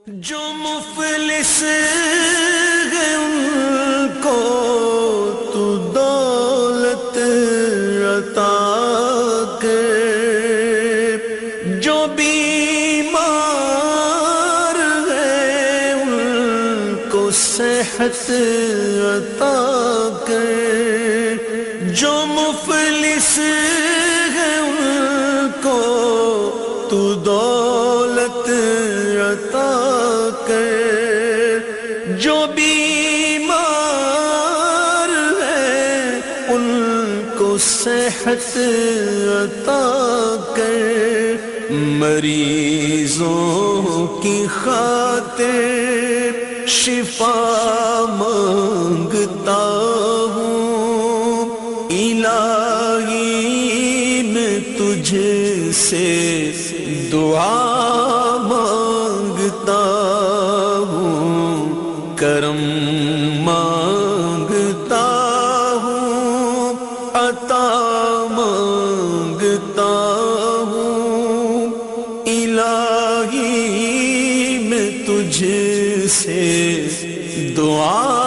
جو مفلس ہے ان کو تو دولت عطا کر، جو بیمار ہے ان کو صحت عطا کر، جو مفلس ہے ان کو تو دولت عطا کر، جو بیمار ہے ان کو صحت عطا کر، مریضوں کی خاطر شفا مانگتا ہوں، الہی میں تجھ سے دعا مانگتا ہوں، کرم مانگتا ہوں، عطا مانگتا ہوں، الہی میں تجھ سے دعا